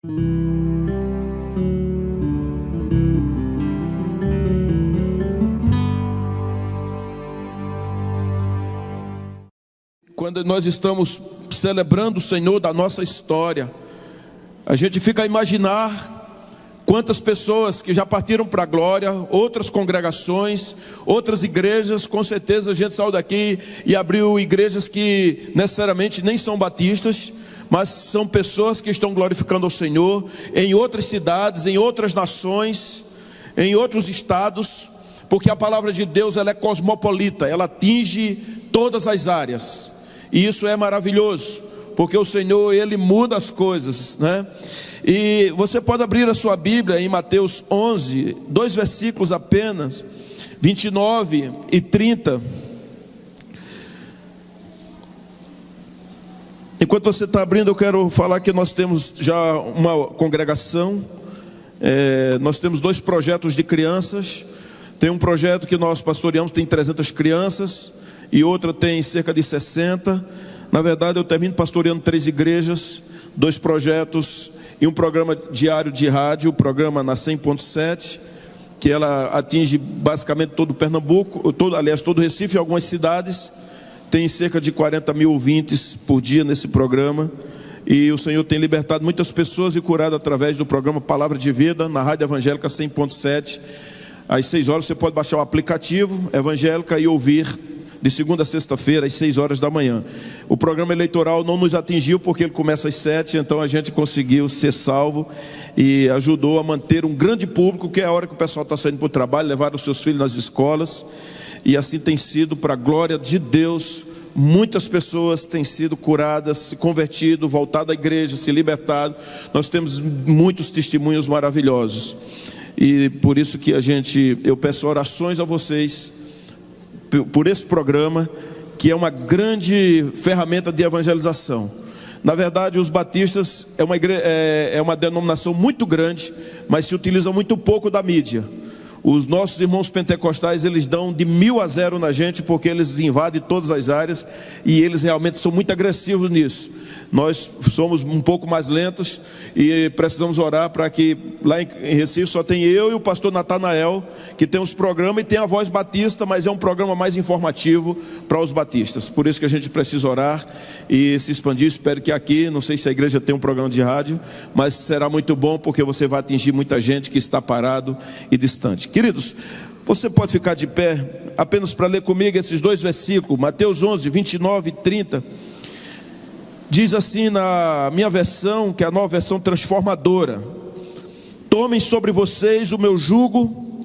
Quando nós estamos celebrando o Senhor da nossa história, a gente fica a imaginar quantas pessoas que já partiram para a glória, outras congregações, outras igrejas. Com certeza a gente saiu daqui e abriu igrejas que necessariamente nem são batistas, mas são pessoas que estão glorificando ao Senhor em outras cidades, em outras nações, em outros estados, porque a palavra de Deus ela é cosmopolita, ela atinge todas as áreas, e isso é maravilhoso, porque o Senhor ele muda as coisas, né? E você pode abrir a sua Bíblia em Mateus 11, 2 versículos apenas, 29 e 30. Enquanto você está abrindo, eu quero falar que nós temos já uma congregação, nós temos 2 projetos de crianças. Tem um projeto que nós pastoreamos, tem 300 crianças, e outra tem cerca de 60. Na verdade, eu termino pastoreando 3 igrejas, 2 projetos e um programa diário de rádio, o programa na 100.7, que ela atinge basicamente todo o Pernambuco, todo o Recife e algumas cidades. Tem cerca de 40 mil ouvintes por dia nesse programa, e o Senhor tem libertado muitas pessoas e curado através do programa Palavra de Vida, na Rádio Evangélica 100.7. Às 6 horas você pode baixar o aplicativo Evangélica e ouvir de segunda a sexta-feira, às 6 horas da manhã. O programa eleitoral não nos atingiu, porque ele começa às 7, então a gente conseguiu ser salvo e ajudou a manter um grande público, que é a hora que o pessoal está saindo para o trabalho, levar os seus filhos nas escolas, e assim tem sido para a glória de Deus. Muitas pessoas têm sido curadas, se convertido, voltado à igreja, se libertado. Nós temos muitos testemunhos maravilhosos, e por isso que eu peço orações a vocês por esse programa, que é uma grande ferramenta de evangelização. Na verdade, os batistas é uma denominação muito grande, mas se utiliza muito pouco da mídia. Os nossos irmãos pentecostais, eles dão de 1000 a 0 na gente, porque eles invadem todas as áreas, e eles realmente são muito agressivos nisso. Nós somos um pouco mais lentos, e precisamos orar para que lá em Recife só tem eu e o pastor Natanael, que tem os programas, e tem a Voz Batista, mas é um programa mais informativo para os batistas. Por isso que a gente precisa orar e se expandir. Espero que aqui, não sei se a igreja tem um programa de rádio, mas será muito bom, porque você vai atingir muita gente que está parado e distante. Queridos, você pode ficar de pé apenas para ler comigo esses 2 versículos, Mateus 11, 29 e 30. Diz assim na minha versão, que é a nova versão transformadora: tomem sobre vocês o meu jugo,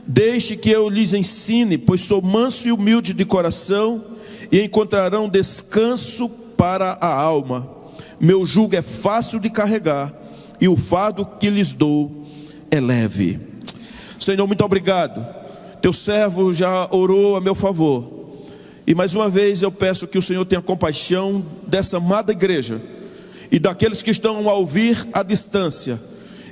deixe que eu lhes ensine, pois sou manso e humilde de coração, e encontrarão descanso para a alma. Meu jugo é fácil de carregar, e o fardo que lhes dou é leve. Senhor, muito obrigado. Teu servo já orou a meu favor, e mais uma vez eu peço que o Senhor tenha compaixão dessa amada igreja e daqueles que estão a ouvir à distância,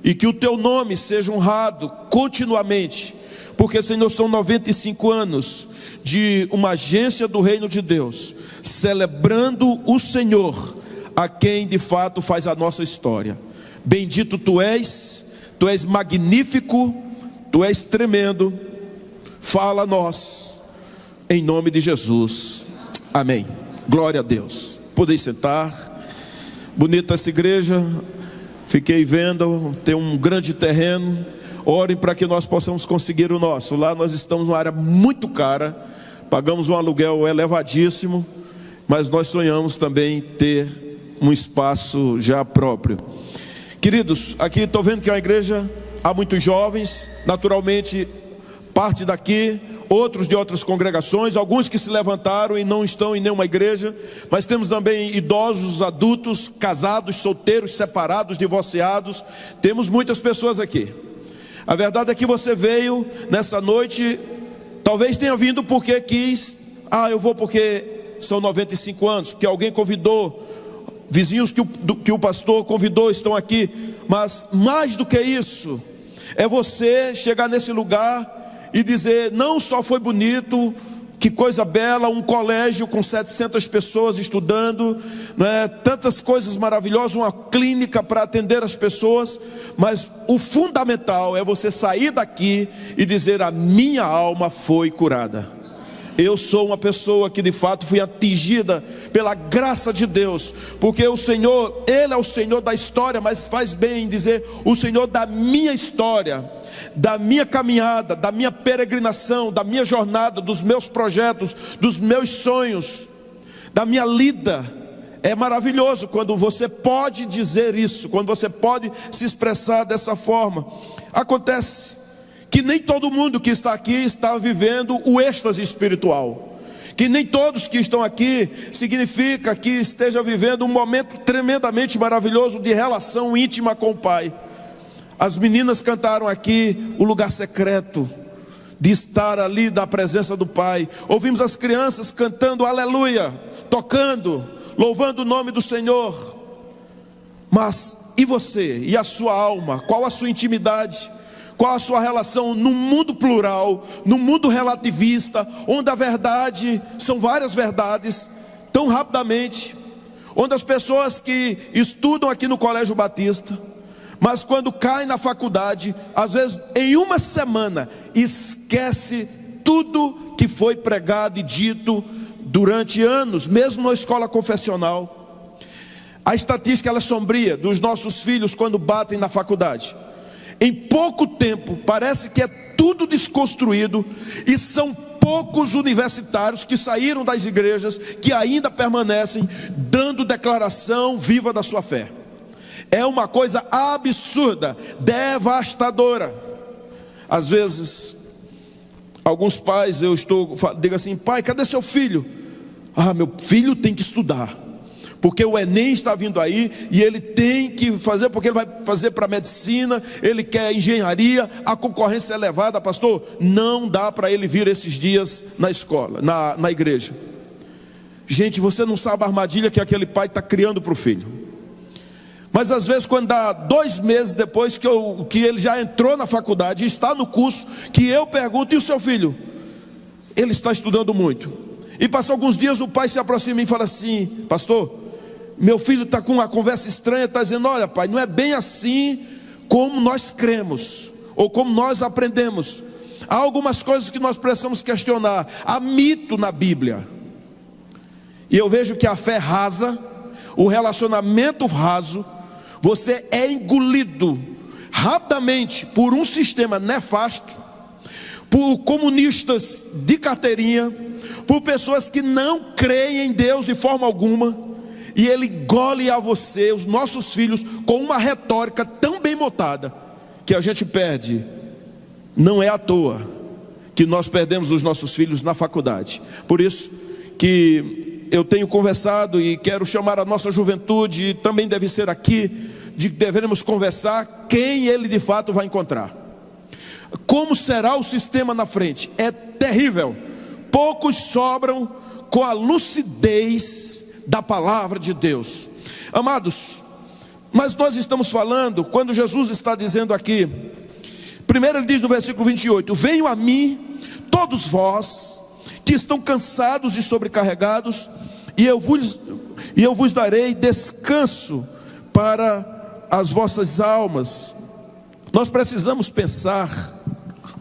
e que o teu nome seja honrado continuamente, porque, Senhor, são 95 anos de uma agência do reino de Deus, celebrando o Senhor, a quem de fato faz a nossa história. Bendito tu és magnífico, tu és tremendo. Fala a nós, em nome de Jesus, amém. Glória a Deus. Podem sentar. Bonita essa igreja, fiquei vendo, tem um grande terreno. Orem para que nós possamos conseguir o nosso. Lá nós estamos numa área muito cara, pagamos um aluguel elevadíssimo, mas nós sonhamos também ter um espaço já próprio. Queridos, aqui estou vendo que é uma igreja, há muitos jovens, naturalmente parte daqui, outros de outras congregações, alguns que se levantaram e não estão em nenhuma igreja, mas temos também idosos, adultos, casados, solteiros, separados, divorciados. Temos muitas pessoas aqui. A verdade é que você veio nessa noite, talvez tenha vindo porque quis, eu vou porque são 95 anos, porque alguém convidou, vizinhos que o pastor convidou estão aqui. Mas mais do que isso, é você chegar nesse lugar e dizer: não só foi bonito, Que coisa bela, um colégio com 700 pessoas estudando, não é? Tantas coisas maravilhosas, uma clínica para atender as pessoas. Mas o fundamental é você sair daqui e dizer: a minha alma foi curada. Eu sou uma pessoa que de fato fui atingida pela graça de Deus, porque o Senhor, Ele é o Senhor da história, mas faz bem em dizer o Senhor da minha história, da minha caminhada, da minha peregrinação, da minha jornada, dos meus projetos, dos meus sonhos, da minha lida. É maravilhoso quando você pode dizer isso, quando você pode se expressar dessa forma. Acontece que nem todo mundo que está aqui está vivendo o êxtase espiritual, que nem todos que estão aqui significa que esteja vivendo um momento tremendamente maravilhoso de relação íntima com o Pai. As meninas cantaram aqui o lugar secreto, de estar ali na presença do Pai. Ouvimos as crianças cantando aleluia, tocando, louvando o nome do Senhor. Mas e você? E a sua alma? Qual a sua intimidade? Qual a sua relação no mundo plural, no mundo relativista, onde a verdade, são várias verdades, tão rapidamente, onde as pessoas que estudam aqui no Colégio Batista, mas quando caem na faculdade, às vezes em uma semana, esquece tudo que foi pregado e dito durante anos, mesmo na escola confessional. A estatística ela é sombria dos nossos filhos quando batem na faculdade. Em pouco tempo, parece que é tudo desconstruído, e são poucos universitários que saíram das igrejas, que ainda permanecem dando declaração viva da sua fé. É uma coisa absurda, devastadora. Às vezes, alguns pais, digo assim: pai, cadê seu filho? Ah, meu filho tem que estudar, porque o Enem está vindo aí, e ele tem que fazer, porque ele vai fazer para medicina, ele quer engenharia, a concorrência é elevada. Pastor, não dá para ele vir esses dias na escola, na igreja. Gente, você não sabe a armadilha que aquele pai está criando para o filho. Mas às vezes, quando dá 2 meses depois que ele já entrou na faculdade, está no curso, que eu pergunto: e o seu filho? Ele está estudando muito. E passam alguns dias, o pai se aproxima e fala assim: pastor, meu filho está com uma conversa estranha, está dizendo: olha pai, não é bem assim como nós cremos, ou como nós aprendemos. Há algumas coisas que nós precisamos questionar. Há mito na Bíblia. E eu vejo que a fé rasa, o relacionamento raso, você é engolido rapidamente por um sistema nefasto, por comunistas de carteirinha, por pessoas que não creem em Deus de forma alguma, e ele engole a você, os nossos filhos, com uma retórica tão bem montada, que a gente perde. Não é à toa que nós perdemos os nossos filhos na faculdade. Por isso que eu tenho conversado e quero chamar a nossa juventude, e também deve ser aqui, de que devemos conversar quem ele de fato vai encontrar. Como será o sistema na frente? É terrível. Poucos sobram com a lucidez da palavra de Deus. Amados, mas nós estamos falando, quando Jesus está dizendo aqui, primeiro ele diz no versículo 28, venham a mim, todos vós, que estão cansados e sobrecarregados, e eu vos darei descanso para as vossas almas. Nós precisamos pensar,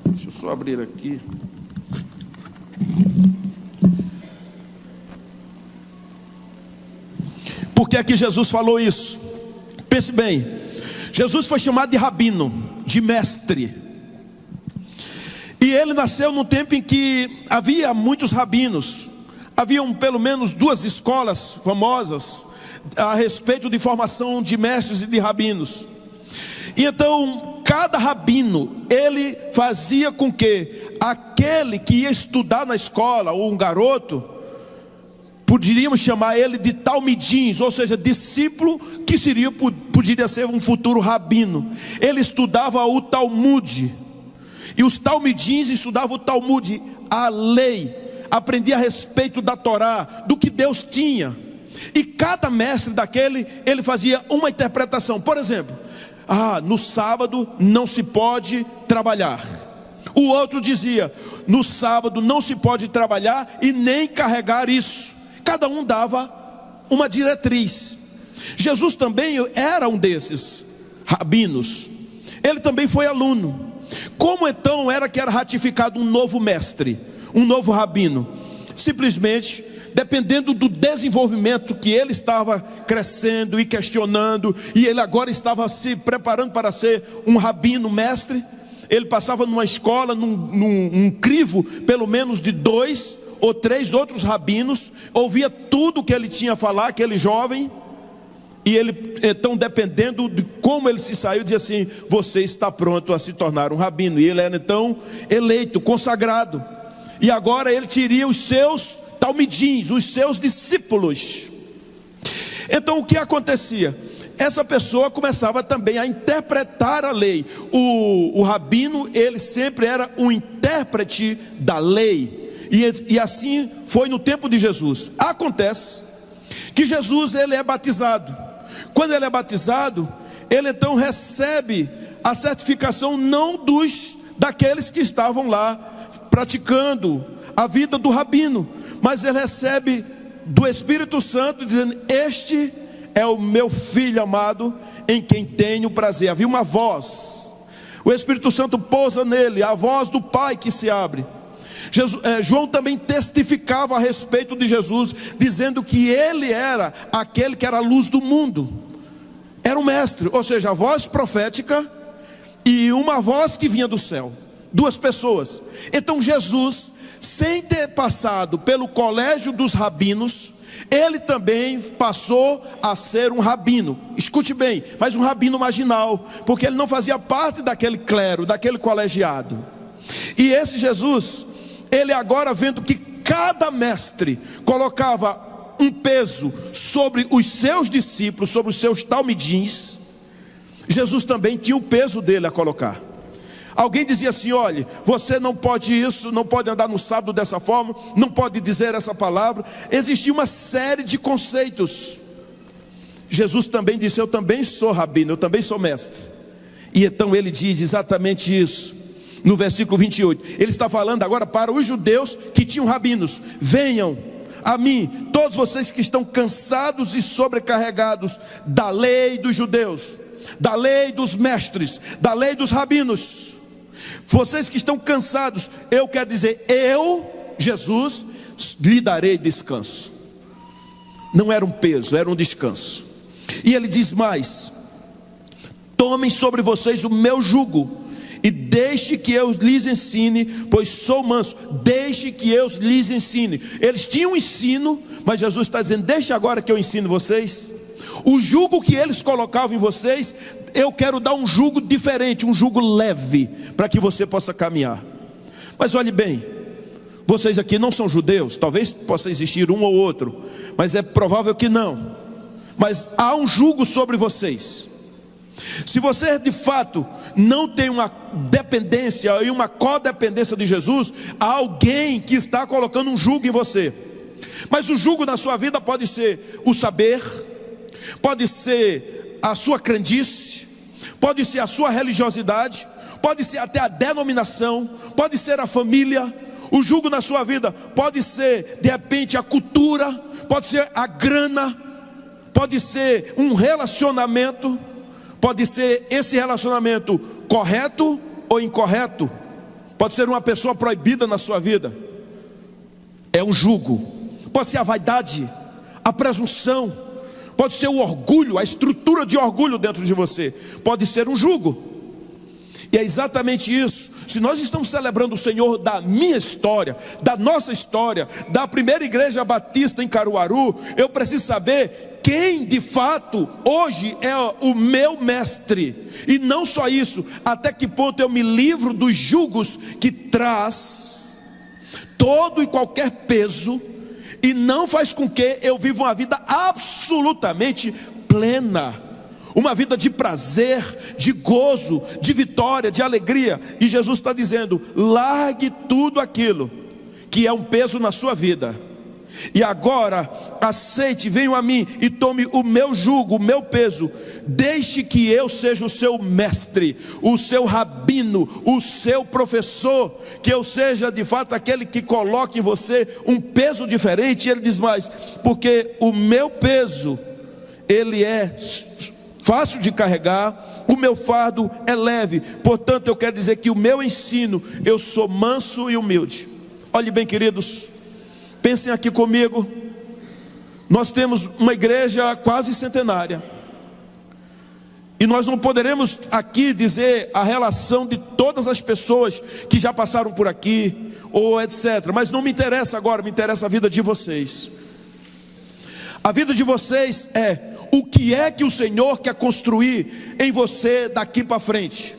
deixa eu só abrir aqui, por que é que Jesus falou isso? Pense bem, Jesus foi chamado de rabino, de mestre, e ele nasceu num tempo em que havia muitos rabinos, haviam pelo menos 2 escolas famosas a respeito de formação de mestres e de rabinos. E então cada rabino, ele fazia com que aquele que ia estudar na escola, ou um garoto, poderíamos chamar ele de talmidins, ou seja, discípulo que poderia ser um futuro rabino. Ele estudava o Talmud, e os talmidins estudavam o Talmud, a lei, aprendia a respeito da Torá, do que Deus tinha. E cada mestre daquele, ele fazia uma interpretação. Por exemplo, no sábado não se pode trabalhar. O outro dizia: no sábado não se pode trabalhar e nem carregar isso. Cada um dava uma diretriz. Jesus também era um desses rabinos. Ele também foi aluno. Como então era que era ratificado um novo mestre, um novo rabino? Simplesmente dependendo do desenvolvimento que ele estava crescendo e questionando, e ele agora estava se preparando para ser um rabino mestre. Ele passava numa escola, num crivo, pelo menos de 2 ou 3 outros rabinos, ouvia tudo o que ele tinha a falar, aquele jovem, e ele, então, dependendo de como ele se saiu, dizia assim: você está pronto a se tornar um rabino. E ele era então eleito, consagrado, e agora ele teria os seus talmidins, os seus discípulos. Então o que acontecia? Essa pessoa começava também a interpretar a lei. O rabino, ele sempre era um intérprete da lei, e assim foi no tempo de Jesus. Acontece que Jesus, ele é batizado. Quando ele é batizado, ele então recebe a certificação não daqueles que estavam lá praticando a vida do rabino, mas ele recebe do Espírito Santo, dizendo: este é o meu filho amado, em quem tenho prazer. Havia uma voz, o Espírito Santo pousa nele, a voz do Pai que se abre. João também testificava a respeito de Jesus, dizendo que ele era aquele que era a luz do mundo. Era um mestre, ou seja, a voz profética e uma voz que vinha do céu. 2 pessoas. Então Jesus, sem ter passado pelo colégio dos rabinos, ele também passou a ser um rabino. Escute bem, mas um rabino marginal, porque ele não fazia parte daquele clero, daquele colegiado. E esse Jesus, ele agora, vendo que cada mestre colocava um peso sobre os seus discípulos, sobre os seus talmidins, Jesus também tinha o peso dele a colocar. Alguém dizia assim: olha, você não pode isso, não pode andar no sábado dessa forma, não pode dizer essa palavra. Existia uma série de conceitos. Jesus também disse: eu também sou rabino, eu também sou mestre. E então ele diz exatamente isso no versículo 28. Ele está falando agora para os judeus que tinham rabinos: venham a mim, todos vocês que estão cansados e sobrecarregados da lei dos judeus, da lei dos mestres, da lei dos rabinos. Vocês que estão cansados, eu quero dizer, eu, Jesus, lhe darei descanso. Não era um peso, era um descanso. E ele diz mais: tomem sobre vocês o meu jugo e deixe que eu lhes ensine, pois sou manso. Deixe que eu lhes ensine. Eles tinham um ensino, mas Jesus está dizendo: deixe agora que eu ensino vocês. O jugo que eles colocavam em vocês, eu quero dar um jugo diferente, um jugo leve, para que você possa caminhar. Mas olhe bem, vocês aqui não são judeus, talvez possa existir um ou outro, mas é provável que não. Mas há um jugo sobre vocês. Se você de fato não tem uma dependência e uma codependência de Jesus, há alguém que está colocando um jugo em você. Mas o jugo na sua vida pode ser o saber, pode ser a sua crendice, pode ser a sua religiosidade, pode ser até a denominação, pode ser a família. O jugo na sua vida pode ser de repente a cultura, pode ser a grana, pode ser um relacionamento. Pode ser esse relacionamento correto ou incorreto. Pode ser uma pessoa proibida na sua vida. É um jugo. Pode ser a vaidade, a presunção. Pode ser o orgulho, a estrutura de orgulho dentro de você. Pode ser um jugo. E é exatamente isso. Se nós estamos celebrando o Senhor da minha história, da nossa história, da primeira igreja batista em Caruaru, eu preciso saber quem de fato hoje é o meu mestre. E não só isso, até que ponto eu me livro dos jugos que traz todo e qualquer peso e não faz com que eu viva uma vida absolutamente plena, uma vida de prazer, de gozo, de vitória, de alegria. E Jesus está dizendo: largue tudo aquilo que é um peso na sua vida, e agora aceite, venham a mim e tome o meu jugo, o meu peso, deixe que eu seja o seu mestre, o seu rabino, o seu professor, que eu seja de fato aquele que coloque em você um peso diferente. E ele diz mais: porque o meu peso, ele é fácil de carregar, o meu fardo é leve. Portanto, eu quero dizer que o meu ensino, eu sou manso e humilde. Olhe bem, queridos, pensem aqui comigo. Nós temos uma igreja quase centenária, e nós não poderemos aqui dizer a relação de todas as pessoas que já passaram por aqui, ou etc. Mas não me interessa agora, me interessa a vida de vocês. A vida de vocês é o que é que o Senhor quer construir em você daqui para frente.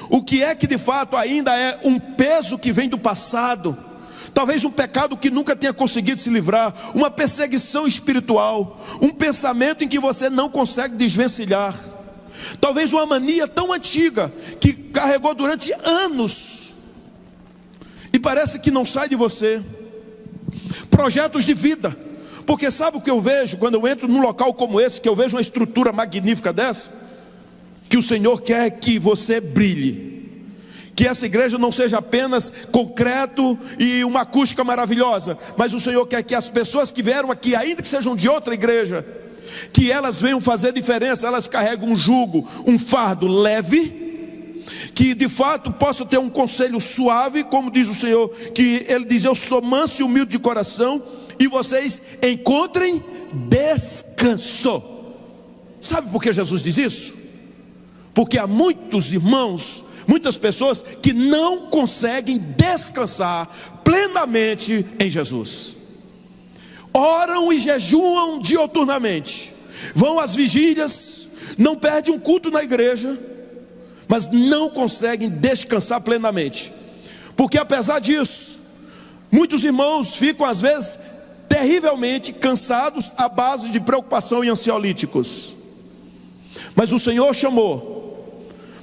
O que é que de fato ainda é um peso que vem do passado, talvez um pecado que nunca tenha conseguido se livrar, uma perseguição espiritual, um pensamento em que você não consegue desvencilhar, talvez uma mania tão antiga que carregou durante anos e parece que não sai de você. Projetos de vida, porque sabe o que eu vejo quando eu entro num local como esse, que eu vejo uma estrutura magnífica dessa? Que o Senhor quer que você brilhe, que essa igreja não seja apenas concreto e uma acústica maravilhosa, mas o Senhor quer que as pessoas que vieram aqui, ainda que sejam de outra igreja, que elas venham fazer diferença, elas carregam um jugo, um fardo leve, que de fato possam ter um conselho suave, como diz o Senhor, que Ele diz: eu sou manso e humilde de coração, e vocês encontrem descanso. Sabe por que Jesus diz isso? Porque há muitos irmãos, muitas pessoas que não conseguem descansar plenamente em Jesus. Oram e jejuam dioturnamente, vão às vigílias, não perdem um culto na igreja, mas não conseguem descansar plenamente. Porque apesar disso, muitos irmãos ficam às vezes terrivelmente cansados à base de preocupação e ansiolíticos. Mas o Senhor chamou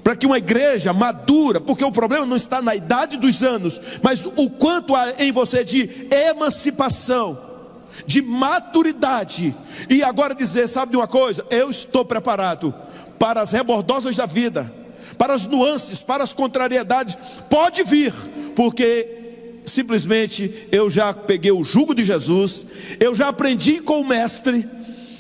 para que uma igreja madura, porque o problema não está na idade dos anos, mas o quanto há em você de emancipação, de maturidade, e agora dizer: sabe de uma coisa, eu estou preparado para as rebordosas da vida, para as nuances, para as contrariedades. Pode vir, porque simplesmente eu já peguei o jugo de Jesus, eu já aprendi com o mestre,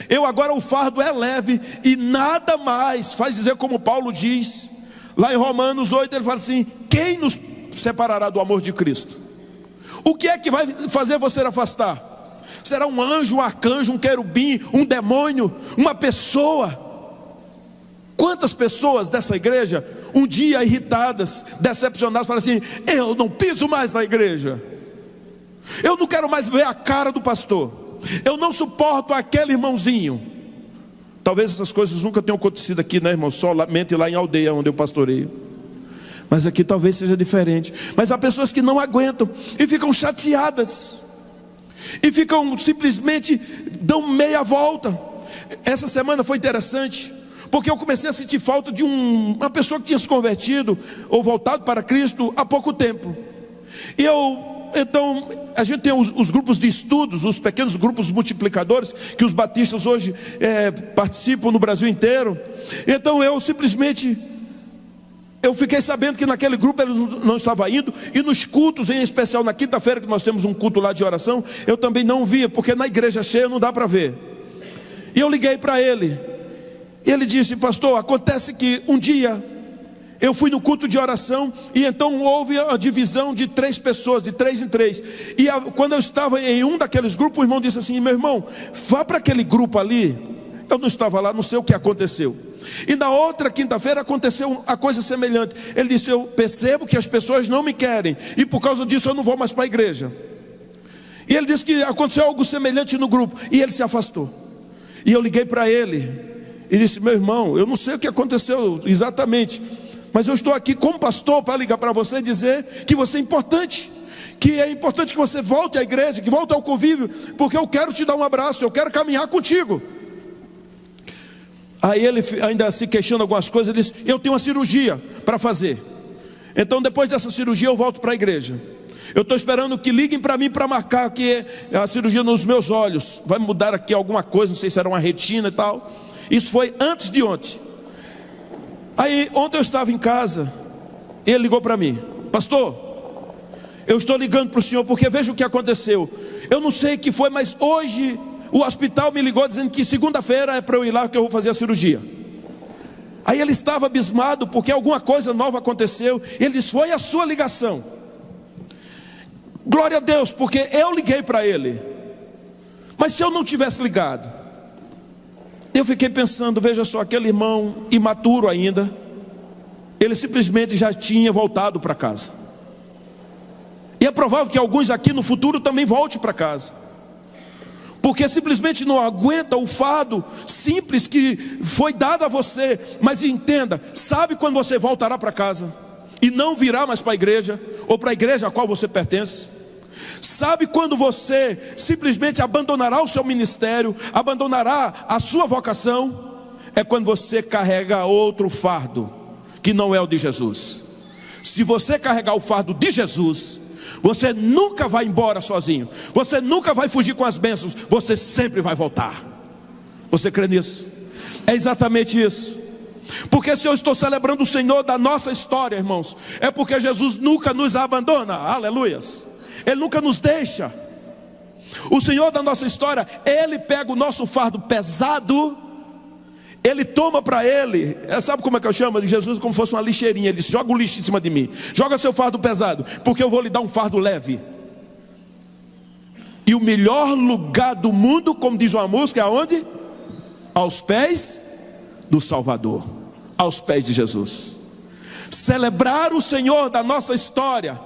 eu agora o fardo é leve, e nada mais faz dizer como Paulo diz lá em Romanos 8, ele fala assim: quem nos separará do amor de Cristo? O que é que vai fazer você afastar? Será um anjo, um arcanjo, um querubim, um demônio, uma pessoa? Quantas pessoas dessa igreja um dia irritadas, decepcionadas, falam assim: eu não piso mais na igreja, eu não quero mais ver a cara do pastor, eu não suporto aquele irmãozinho. Talvez essas coisas nunca tenham acontecido aqui, né, irmão? Somente lá em Aldeia, onde eu pastoreio. Mas aqui talvez seja diferente. Mas há pessoas que não aguentam e ficam chateadas, e ficam simplesmente, dão meia volta. Essa semana foi interessante, porque eu comecei a sentir falta de uma pessoa que tinha se convertido ou voltado para Cristo há pouco tempo. E então, a gente tem os grupos de estudos, os pequenos grupos multiplicadores, que os batistas hoje participam no Brasil inteiro. Então eu fiquei sabendo que naquele grupo eles não estavam indo, e nos cultos, em especial na quinta-feira, que nós temos um culto lá de oração, eu também não via, porque na igreja cheia não dá para ver. E eu liguei para ele, e ele disse: pastor, acontece que um dia eu fui no culto de oração, e então houve a divisão de 3 pessoas, de 3 em 3. E quando eu estava em um daqueles grupos, o irmão disse assim: meu irmão, vá para aquele grupo ali. Eu não estava lá, não sei o que aconteceu. E na outra quinta-feira aconteceu a coisa semelhante. Ele disse: eu percebo que as pessoas não me querem, e por causa disso eu não vou mais para a igreja. E ele disse que aconteceu algo semelhante no grupo, e ele se afastou. E eu liguei para ele e disse: meu irmão, eu não sei o que aconteceu exatamente, mas eu estou aqui como pastor para ligar para você e dizer que você é importante, que é importante que você volte à igreja, que volte ao convívio, porque eu quero te dar um abraço, eu quero caminhar contigo. Aí ele ainda se queixando algumas coisas, ele disse: eu tenho uma cirurgia para fazer, então depois dessa cirurgia eu volto para a igreja. Eu estou esperando que liguem para mim para marcar que a cirurgia nos meus olhos vai mudar aqui alguma coisa, não sei se era uma retina e tal. Isso foi antes de ontem. Aí ontem eu estava em casa, ele ligou para mim: pastor, eu estou ligando para o senhor porque veja o que aconteceu. Eu não sei o que foi, mas hoje o hospital me ligou dizendo que segunda-feira é para eu ir lá que eu vou fazer a cirurgia. Aí ele estava abismado porque alguma coisa nova aconteceu. Ele disse: foi a sua ligação. Glória a Deus, porque eu liguei para ele. Mas se eu não tivesse ligado, eu fiquei pensando, veja só, aquele irmão imaturo ainda, ele simplesmente já tinha voltado para casa. E é provável que alguns aqui no futuro também voltem para casa, porque simplesmente não aguenta o fardo simples que foi dado a você. Mas entenda, sabe quando você voltará para casa e não virá mais para a igreja, ou para a igreja a qual você pertence? Sabe quando você simplesmente abandonará o seu ministério, abandonará a sua vocação? É quando você carrega outro fardo, que não é o de Jesus. Se você carregar o fardo de Jesus, você nunca vai embora sozinho, você nunca vai fugir com as bênçãos, você sempre vai voltar. Você crê nisso? É exatamente isso. Porque se eu estou celebrando o Senhor da nossa história, irmãos, é porque Jesus nunca nos abandona, aleluias. Ele nunca nos deixa. O Senhor da nossa história, Ele pega o nosso fardo pesado, Ele toma para Ele. Sabe como é que eu chamo de Jesus? Como se fosse uma lixeirinha. Ele diz: joga o lixo em cima de mim, joga seu fardo pesado, porque eu vou lhe dar um fardo leve. E o melhor lugar do mundo, como diz uma música, é aonde? Aos pés do Salvador, aos pés de Jesus. Celebrar o Senhor da nossa história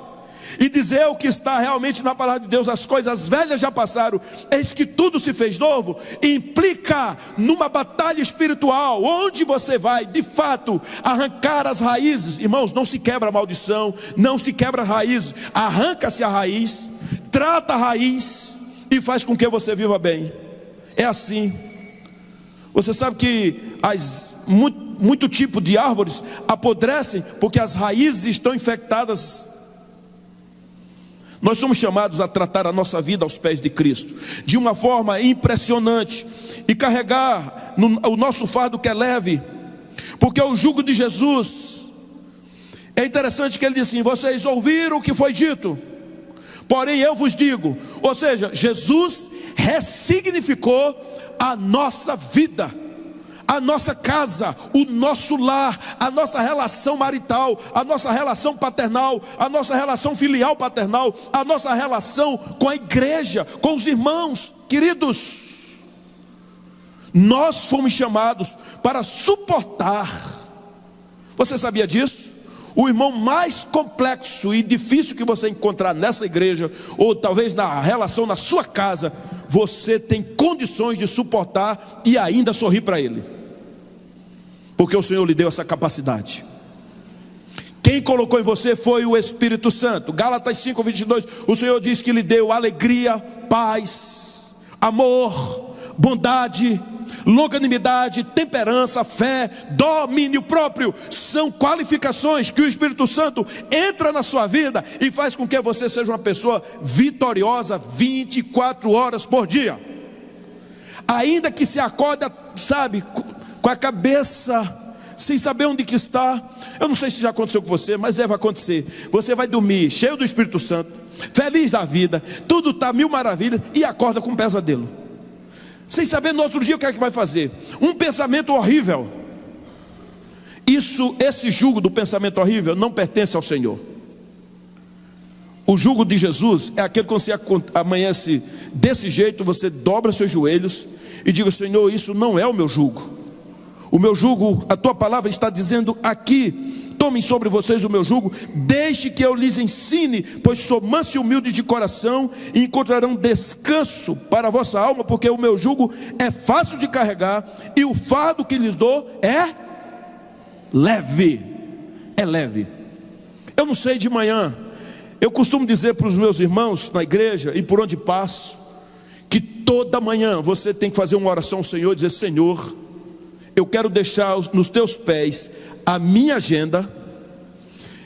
e dizer o que está realmente na palavra de Deus: as coisas velhas já passaram, eis que tudo se fez novo, implica numa batalha espiritual, onde você vai de fato arrancar as raízes. Irmãos, não se quebra a maldição, não se quebra a raiz, arranca-se a raiz, trata a raiz e faz com que você viva bem. É assim. Você sabe que muito tipo de árvores apodrecem porque as raízes estão infectadas. Nós somos chamados a tratar a nossa vida aos pés de Cristo, de uma forma impressionante, e carregar o nosso fardo que é leve, porque o jugo de Jesus, é interessante que ele diz assim: vocês ouviram o que foi dito, porém eu vos digo. Ou seja, Jesus ressignificou a nossa vida, a nossa casa, o nosso lar, a nossa relação marital, a nossa relação paternal, a nossa relação filial paternal, a nossa relação com a igreja, com os irmãos. Queridos, nós fomos chamados para suportar. Você sabia disso? O irmão mais complexo e difícil que você encontrar nessa igreja, ou talvez na relação na sua casa, você tem condições de suportar e ainda sorrir para ele, porque o Senhor lhe deu essa capacidade. Quem colocou em você foi o Espírito Santo. Gálatas 5:22, o Senhor diz que lhe deu alegria, paz, amor, bondade, longanimidade, temperança, fé, domínio próprio. São qualificações que o Espírito Santo entra na sua vida e faz com que você seja uma pessoa vitoriosa 24 horas por dia. Ainda que se acorda, sabe, com a cabeça sem saber onde que está. Eu não sei se já aconteceu com você, mas deve acontecer. Você vai dormir cheio do Espírito Santo, feliz da vida, tudo está mil maravilhas, e acorda com um pesadelo, sem saber no outro dia o que é que vai fazer. Um pensamento horrível. Esse jugo do pensamento horrível não pertence ao Senhor. O jugo de Jesus é aquele que você amanhece desse jeito, você dobra seus joelhos e diga: Senhor, isso não é o meu jugo. O meu jugo, a tua palavra está dizendo aqui: tomem sobre vocês o meu jugo, deixe que eu lhes ensine, pois sou manso e humilde de coração, e encontrarão descanso para a vossa alma, porque o meu jugo é fácil de carregar, e o fardo que lhes dou é leve. É leve. Eu não sei, de manhã eu costumo dizer para os meus irmãos na igreja e por onde passo, que toda manhã você tem que fazer uma oração ao Senhor e dizer: Senhor, eu quero deixar nos teus pés a minha agenda,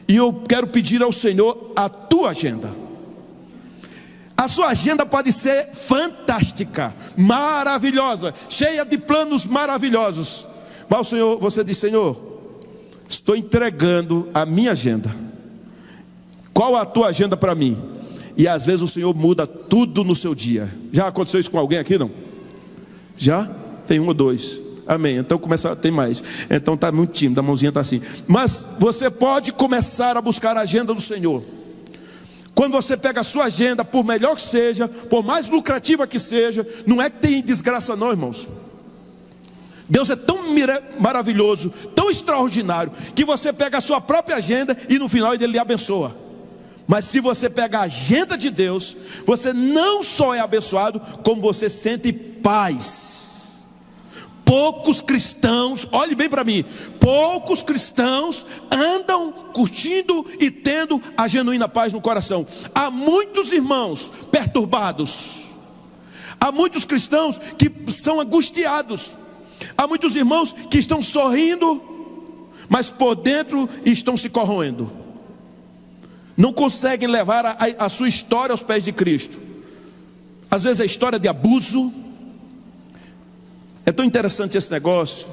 e eu quero pedir ao Senhor a tua agenda. A sua agenda pode ser fantástica, maravilhosa, cheia de planos maravilhosos. Mas o Senhor, você diz: Senhor, estou entregando a minha agenda. Qual a tua agenda para mim? E às vezes o Senhor muda tudo no seu dia. Já aconteceu isso com alguém aqui, não? Já? Tem um ou dois. Amém. Então tem mais. Então está muito tímido, a mãozinha está assim. Mas você pode começar a buscar a agenda do Senhor. Quando você pega a sua agenda, por melhor que seja, por mais lucrativa que seja, não é que tem desgraça não, irmãos. Deus é tão maravilhoso, tão extraordinário, que você pega a sua própria agenda e no final Ele lhe abençoa. Mas se você pega a agenda de Deus, você não só é abençoado, como você sente paz. Poucos cristãos, olhe bem para mim, poucos cristãos andam curtindo e tendo a genuína paz no coração. Há muitos irmãos perturbados, há muitos cristãos que são angustiados, há muitos irmãos que estão sorrindo, mas por dentro estão se corroendo. Não conseguem levar a sua história aos pés de Cristo. Às vezes é história de abuso. É tão interessante esse negócio.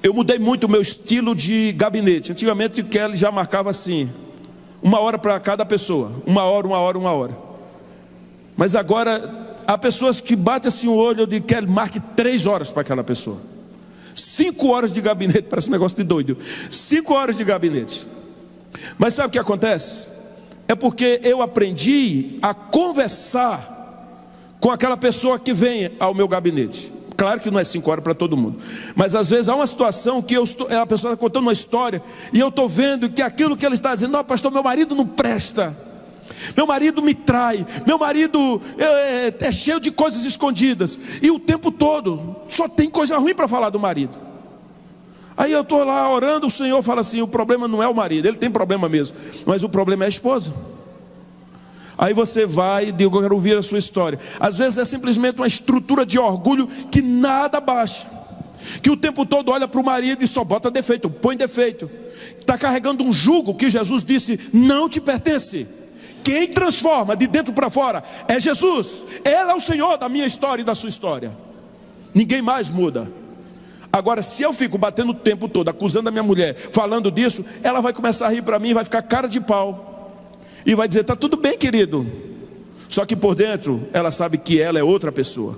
Eu mudei muito o meu estilo de gabinete. Antigamente o Kelly já marcava assim, 1 hora para cada pessoa, 1 hora, 1 hora, 1 hora. Mas agora há pessoas que batem assim o olho, eu digo: Kelly, marque 3 horas para aquela pessoa. 5 horas de gabinete, parece um negócio de doido. 5 horas de gabinete. Mas sabe o que acontece? É porque eu aprendi a conversar com aquela pessoa que vem ao meu gabinete. Claro que não é 5 horas para todo mundo, mas às vezes há uma situação que a pessoa está contando uma história, e eu estou vendo que aquilo que ela está dizendo: não, pastor, meu marido não presta, meu marido me trai, meu marido é cheio de coisas escondidas, e o tempo todo só tem coisa ruim para falar do marido. Aí eu estou lá orando, o Senhor fala assim: o problema não é o marido, ele tem problema mesmo, mas o problema é a esposa. Aí você vai e diz: eu quero ouvir a sua história. Às vezes é simplesmente uma estrutura de orgulho que nada baixa, que o tempo todo olha para o marido e só bota defeito, põe defeito. Está carregando um jugo que Jesus disse: não te pertence. Quem transforma de dentro para fora é Jesus. Ele é o Senhor da minha história e da sua história. Ninguém mais muda. Agora, se eu fico batendo o tempo todo, acusando a minha mulher, falando disso, ela vai começar a rir para mim, vai ficar cara de pau e vai dizer: está tudo bem, querido. Só que por dentro ela sabe que ela é outra pessoa.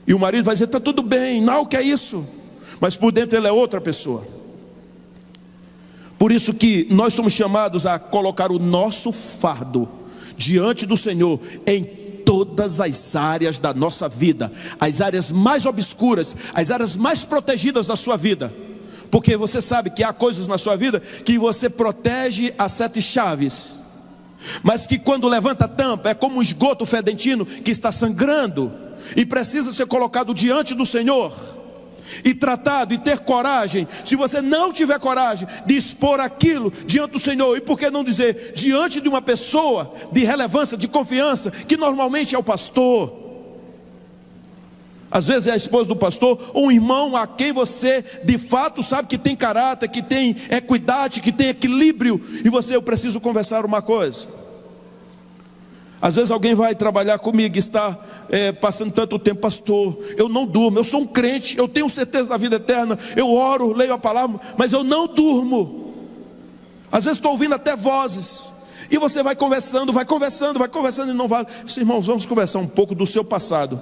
E o marido vai dizer: está tudo bem, não, o que é isso? Mas por dentro ele é outra pessoa. Por isso que nós somos chamados a colocar o nosso fardo diante do Senhor em todas as áreas da nossa vida, as áreas mais obscuras, as áreas mais protegidas da sua vida. Porque você sabe que há coisas na sua vida que você protege a 7 chaves, mas que quando levanta a tampa é como um esgoto fedentino que está sangrando e precisa ser colocado diante do Senhor e tratado, e ter coragem. Se você não tiver coragem de expor aquilo diante do Senhor, e por que não dizer diante de uma pessoa de relevância, de confiança, que normalmente é o pastor, às vezes é a esposa do pastor, ou um irmão a quem você de fato sabe que tem caráter, que tem equidade, que tem equilíbrio, e eu preciso conversar uma coisa. Às vezes alguém vai trabalhar comigo e está passando tanto tempo: pastor, eu não durmo, eu sou um crente, eu tenho certeza da vida eterna, eu oro, leio a palavra, mas eu não durmo. Às vezes estou ouvindo até vozes, e você vai conversando e não vai. Irmãos, vamos conversar um pouco do seu passado,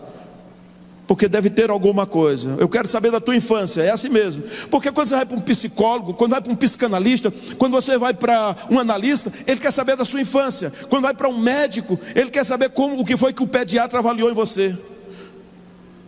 porque deve ter alguma coisa. Eu quero saber da tua infância, é assim mesmo. Porque quando você vai para um psicólogo, quando vai para um psicanalista, quando você vai para um analista, ele quer saber da sua infância. Quando vai para um médico, ele quer saber o que foi que o pediatra avaliou em você.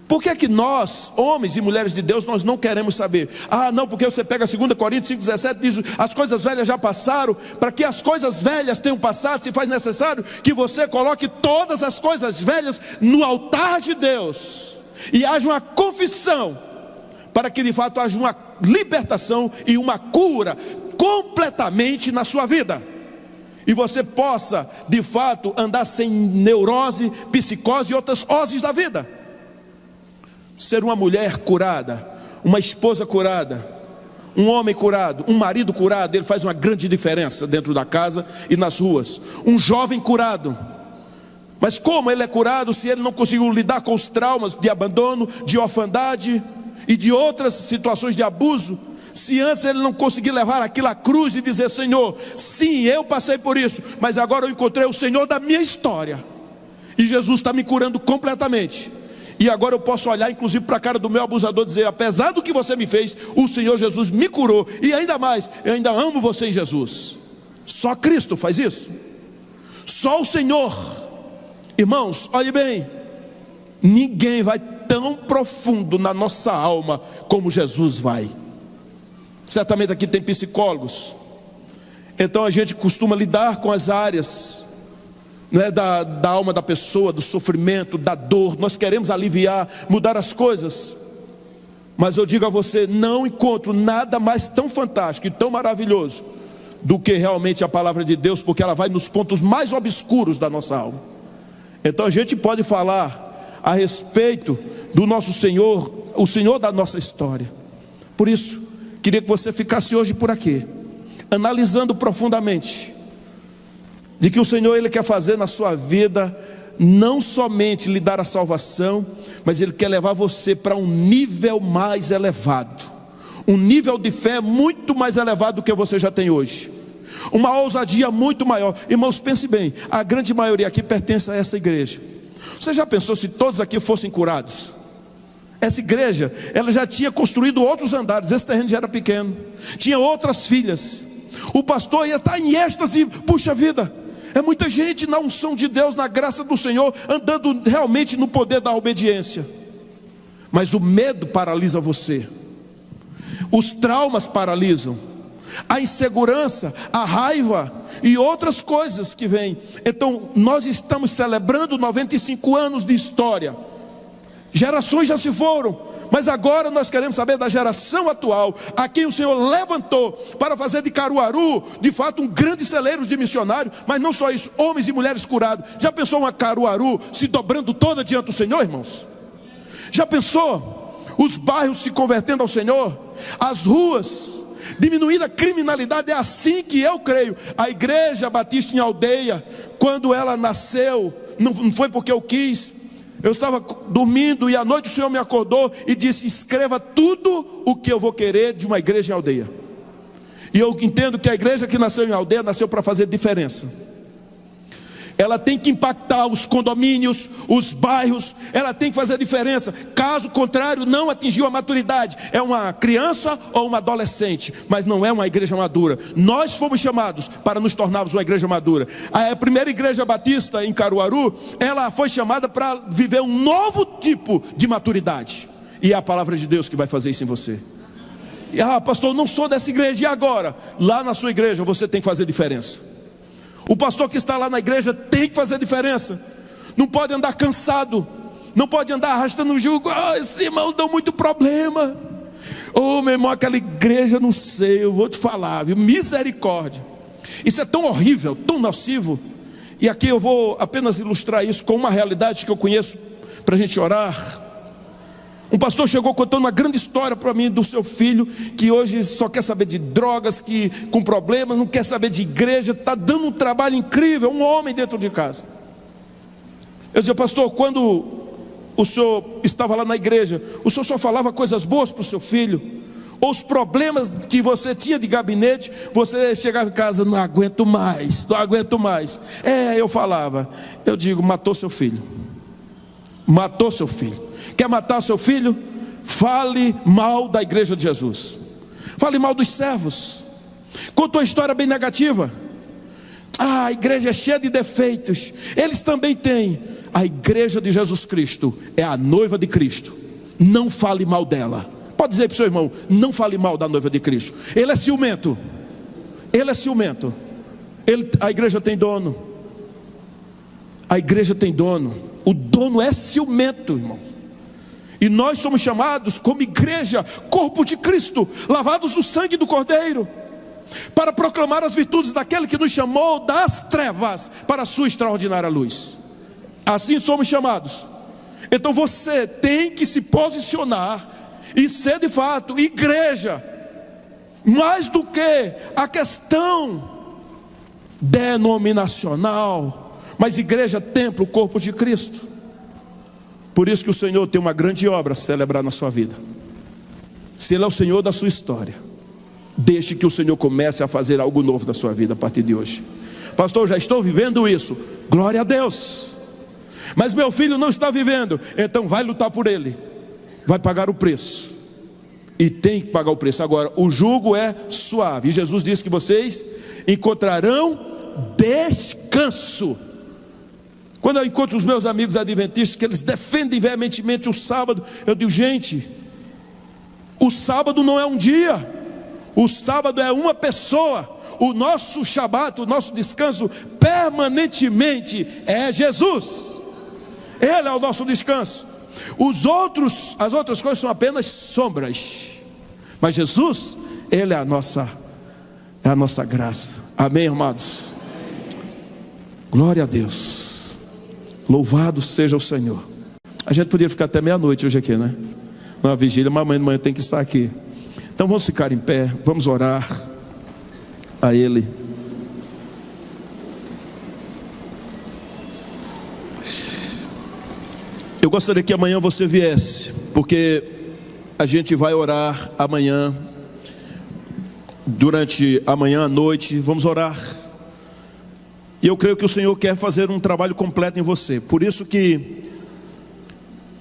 Por que é que nós, homens e mulheres de Deus, nós não queremos saber? Ah, não, porque você pega 2 Coríntios 5,17, diz: as coisas velhas já passaram. Para que as coisas velhas tenham passado, se faz necessário que você coloque todas as coisas velhas no altar de Deus, e haja uma confissão, para que de fato haja uma libertação e uma cura completamente na sua vida, e você possa de fato andar sem neurose, psicose e outras oses da vida. Ser uma mulher curada, uma esposa curada, um homem curado, um marido curado, ele faz uma grande diferença dentro da casa e nas ruas. Um jovem curado, Mas como ele é curado se ele não conseguiu lidar com os traumas de abandono, de orfandade e de outras situações de abuso? Se antes ele não conseguiu levar aquilo à cruz e dizer: Senhor, sim, eu passei por isso, mas agora eu encontrei o Senhor da minha história, e Jesus está me curando completamente. E agora eu posso olhar inclusive para a cara do meu abusador e dizer: apesar do que você me fez, o Senhor Jesus me curou, e ainda mais, eu ainda amo você em Jesus. Só Cristo faz isso. Só o Senhor. Irmãos, olhe bem, ninguém vai tão profundo na nossa alma como Jesus vai. Certamente aqui tem psicólogos, então a gente costuma lidar com as áreas, não é, da alma da pessoa, do sofrimento, da dor. Nós queremos aliviar, mudar as coisas. Mas eu digo a você, não encontro nada mais tão fantástico e tão maravilhoso do que realmente a palavra de Deus, porque ela vai nos pontos mais obscuros da nossa alma. Então a gente pode falar a respeito do nosso Senhor, o Senhor da nossa história. Por isso, queria que você ficasse hoje por aqui, analisando profundamente, de que o Senhor, Ele quer fazer na sua vida, não somente lhe dar a salvação, mas Ele quer levar você para um nível mais elevado, um nível de fé muito mais elevado do que você já tem hoje, uma ousadia muito maior. Irmãos, pense bem, a grande maioria aqui pertence a essa igreja. Você já pensou se todos aqui fossem curados? Essa igreja, ela já tinha construído outros andares, esse terreno já era pequeno, tinha outras filhas, o pastor ia estar em êxtase. Puxa vida, é muita gente na unção de Deus, na graça do Senhor, andando realmente no poder da obediência. Mas o medo paralisa você, os traumas paralisam, a insegurança, a raiva e outras coisas que vêm. Então nós estamos celebrando 95 anos de história. Gerações já se foram, mas agora nós queremos saber da geração atual, a quem o Senhor levantou para fazer de Caruaru, de fato, um grande celeiro de missionários. Mas não só isso, homens e mulheres curados. Já pensou uma Caruaru se dobrando toda diante do Senhor, irmãos? Já pensou os bairros se convertendo ao Senhor, as ruas, diminuindo a criminalidade? É assim que eu creio. A Igreja Batista em Aldeia, quando ela nasceu, não foi porque eu quis. Eu estava dormindo e à noite o Senhor me acordou e disse: escreva tudo o que eu vou querer de uma igreja em aldeia. E eu entendo que a igreja que nasceu em aldeia, nasceu para fazer diferença. Ela tem que impactar os condomínios, os bairros, ela tem que fazer diferença. Caso contrário, não atingiu a maturidade. É uma criança ou uma adolescente, mas não é uma igreja madura. Nós fomos chamados para nos tornarmos uma igreja madura. A primeira igreja batista em Caruaru, ela foi chamada para viver um novo tipo de maturidade. E é a palavra de Deus que vai fazer isso em você. E, pastor, eu não sou dessa igreja. E agora? Lá na sua igreja você tem que fazer diferença. O pastor que está lá na igreja tem que fazer diferença. Não pode andar cansado, não pode andar arrastando o jugo. Esses irmãos dão muito problema. Meu irmão, aquela igreja, não sei, eu vou te falar, viu? Misericórdia. Isso é tão horrível, tão nocivo. E aqui eu vou apenas ilustrar isso com uma realidade que eu conheço, para a gente orar. Um pastor chegou contando uma grande história para mim do seu filho, que hoje só quer saber de drogas, que com problemas, não quer saber de igreja, está dando um trabalho incrível, um homem dentro de casa. Eu dizia: pastor, quando o senhor estava lá na igreja, o senhor só falava coisas boas para o seu filho? Ou os problemas que você tinha de gabinete, você chegava em casa: não aguento mais, não aguento mais. Eu falava. Eu digo: matou seu filho. Matou seu filho. Quer matar seu filho? Fale mal da igreja de Jesus. Fale mal dos servos. Contou uma história bem negativa. A igreja é cheia de defeitos. Eles também têm. A igreja de Jesus Cristo é a noiva de Cristo. Não fale mal dela. Pode dizer para o seu irmão: não fale mal da noiva de Cristo. Ele é ciumento. Ele é ciumento. A igreja tem dono. A igreja tem dono. O dono é ciumento, irmão. E nós somos chamados como igreja, corpo de Cristo, lavados no sangue do Cordeiro, para proclamar as virtudes daquele que nos chamou das trevas para a sua extraordinária luz. Assim somos chamados. Então você tem que se posicionar e ser de fato igreja, mais do que a questão denominacional, Mas igreja, templo, corpo de Cristo. Por isso que o Senhor tem uma grande obra a celebrar na sua vida. Se Ele é o Senhor da sua história, deixe que o Senhor comece a fazer algo novo da sua vida a partir de hoje. Pastor, eu já estou vivendo isso. Glória a Deus. Mas meu filho não está vivendo. Então vai lutar por ele. Vai pagar o preço. E tem que pagar o preço. Agora, o jugo é suave. E Jesus disse que vocês encontrarão descanso. Quando eu encontro os meus amigos adventistas, que eles defendem veementemente o sábado, eu digo, gente, o sábado não é um dia. O sábado é uma pessoa. O nosso Shabat, o nosso descanso permanentemente é Jesus. Ele é o nosso descanso. As outras coisas são apenas sombras. Mas Jesus, Ele é a nossa graça. Amém, amados? Glória a Deus. Louvado seja o Senhor. A gente poderia ficar até meia-noite hoje aqui, né? Na vigília, mas amanhã de manhã tem que estar aqui. Então vamos ficar em pé, vamos orar a Ele. Eu gostaria que amanhã você viesse, porque a gente vai orar amanhã, durante amanhã à noite, vamos orar. E eu creio que o Senhor quer fazer um trabalho completo em você. Por isso que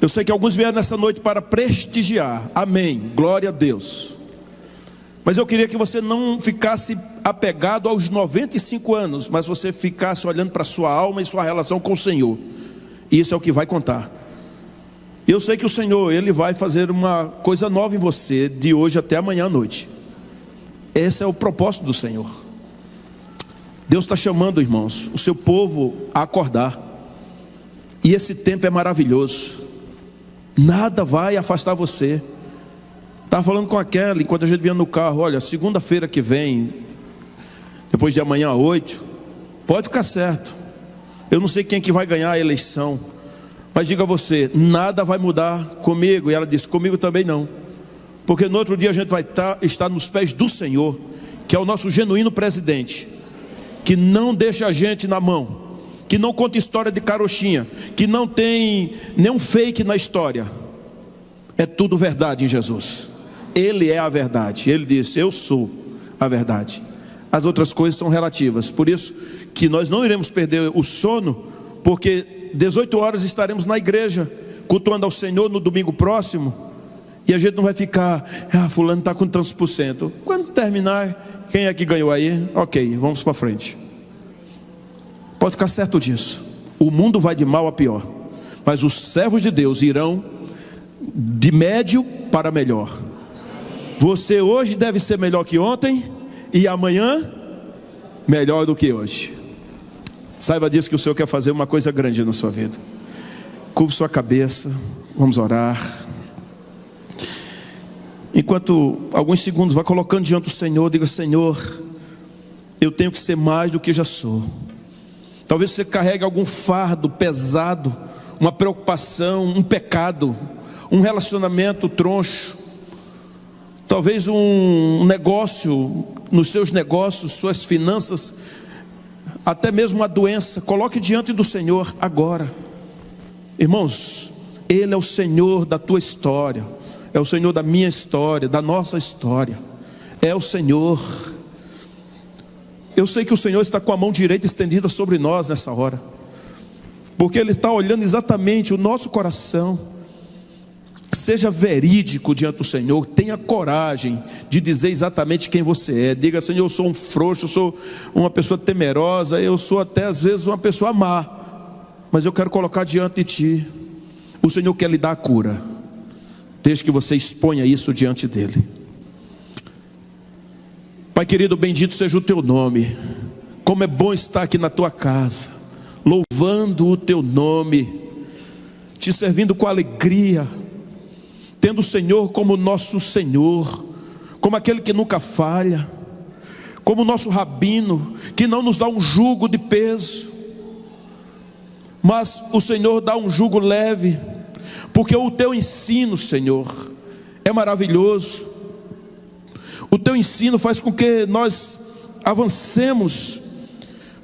eu sei que alguns vieram nessa noite para prestigiar. Amém, glória a Deus. Mas eu queria que você não ficasse apegado aos 95 anos, mas você ficasse olhando para a sua alma e sua relação com o Senhor. Isso é o que vai contar. Eu sei que o Senhor, Ele vai fazer uma coisa nova em você, de hoje até amanhã à noite. Esse é o propósito do Senhor. Deus está chamando, irmãos, o seu povo a acordar. E esse tempo é maravilhoso. Nada vai afastar você. Estava falando com a Kelly, enquanto a gente vinha no carro, olha, segunda-feira que vem, depois de amanhã às 8, pode ficar certo. Eu não sei quem que vai ganhar a eleição, mas diga a você, nada vai mudar comigo. E ela disse, comigo também não. Porque no outro dia a gente vai estar nos pés do Senhor, que é o nosso genuíno presidente, que não deixa a gente na mão, que não conta história de carochinha, que não tem nenhum fake na história. É tudo verdade em Jesus. Ele é a verdade. Ele disse, eu sou a verdade. As outras coisas são relativas. Por isso que nós não iremos perder o sono, porque 18 horas estaremos na igreja, cultuando ao Senhor no domingo próximo. E a gente não vai ficar, fulano está com tantos por cento. Quando terminar, quem é que ganhou aí? Ok, vamos para frente. Pode ficar certo disso. O mundo vai de mal a pior, mas os servos de Deus irão de médio para melhor. Você hoje deve ser melhor que ontem, e amanhã melhor do que hoje. Saiba disso, que o Senhor quer fazer uma coisa grande na sua vida. Curva sua cabeça, vamos orar. Enquanto alguns segundos vai colocando diante do Senhor, diga, Senhor, eu tenho que ser mais do que já sou. Talvez você carregue algum fardo pesado, uma preocupação, um pecado, um relacionamento troncho, talvez um negócio, nos seus negócios, suas finanças, até mesmo uma doença. Coloque diante do Senhor agora. Irmãos, Ele é o Senhor da tua história, é o Senhor da minha história, da nossa história. É o Senhor. Eu sei que o Senhor está com a mão direita estendida sobre nós nessa hora, porque Ele está olhando exatamente o nosso coração. Seja verídico diante do Senhor. Tenha coragem de dizer exatamente quem você é. Diga, Senhor, eu sou um frouxo, eu sou uma pessoa temerosa, eu sou até às vezes uma pessoa má, mas eu quero colocar diante de Ti. O Senhor quer lhe dar a cura. Desde que você exponha isso diante dEle. Pai querido, bendito seja o Teu nome. Como é bom estar aqui na Tua casa, louvando o Teu nome, Te servindo com alegria, tendo o Senhor como nosso Senhor, como aquele que nunca falha, como o nosso rabino, que não nos dá um jugo de peso, mas o Senhor dá um jugo leve, porque o Teu ensino, Senhor, é maravilhoso. O Teu ensino faz com que nós avancemos,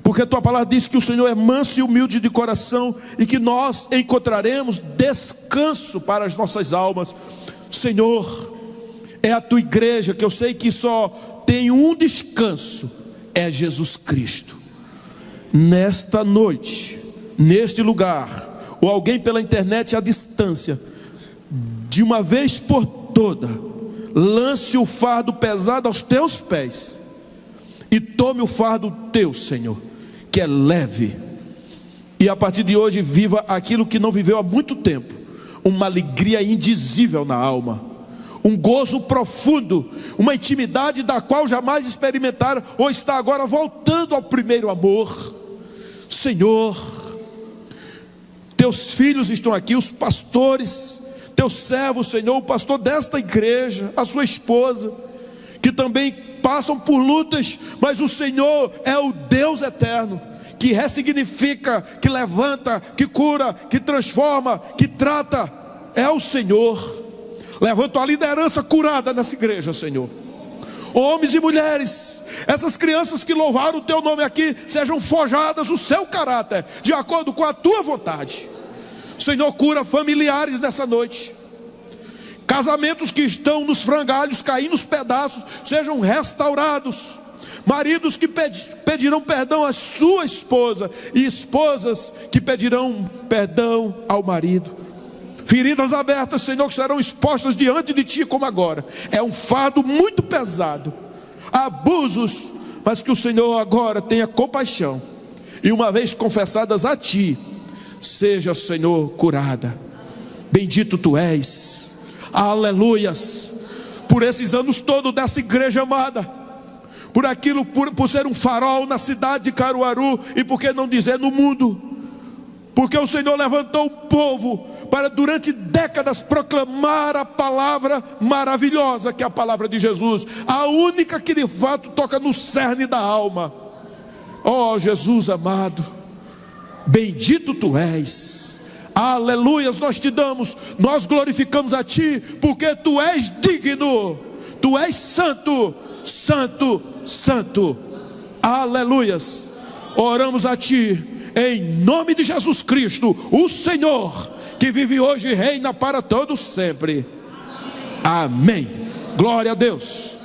porque a tua palavra diz que o Senhor é manso e humilde de coração, e que nós encontraremos descanso para as nossas almas. Senhor, é a tua igreja, que eu sei que só tem um descanso, é Jesus Cristo. Nesta noite, neste lugar, ou alguém pela internet à distância, de uma vez por toda, lance o fardo pesado aos teus pés, e tome o fardo teu, Senhor, que é leve, e a partir de hoje viva aquilo que não viveu há muito tempo, uma alegria indizível na alma, um gozo profundo, uma intimidade da qual jamais experimentaram, ou está agora voltando ao primeiro amor. Senhor, teus filhos estão aqui, os pastores, teus servos, Senhor, o pastor desta igreja, a sua esposa, que também passam por lutas, mas o Senhor é o Deus eterno, que ressignifica, que levanta, que cura, que transforma, que trata. É o Senhor. Levanta a liderança curada nessa igreja, Senhor. Homens e mulheres, essas crianças que louvaram o teu nome aqui, sejam forjadas o seu caráter, de acordo com a tua vontade. Senhor, cura familiares nessa noite. Casamentos que estão nos frangalhos, caindo nos pedaços, sejam restaurados. Maridos que pedirão perdão à sua esposa, e esposas que pedirão perdão ao marido. Feridas abertas, Senhor, que serão expostas diante de Ti como agora. É um fardo muito pesado, abusos, mas que o Senhor agora tenha compaixão, e uma vez confessadas a Ti, seja, Senhor, curada. Bendito Tu és. Aleluias. Por esses anos todos dessa igreja amada, por aquilo, por ser um farol na cidade de Caruaru, e por que não dizer no mundo, porque o Senhor levantou um povo para durante décadas proclamar a palavra maravilhosa, que é a palavra de Jesus, a única que de fato toca no cerne da alma. Oh Jesus amado, bendito Tu és. Aleluias, nós te damos, nós glorificamos a Ti, porque Tu és digno, Tu és santo, santo, santo. Aleluias. Oramos a Ti em nome de Jesus Cristo, o Senhor, que vive hoje e reina para todos sempre. Amém. Glória a Deus.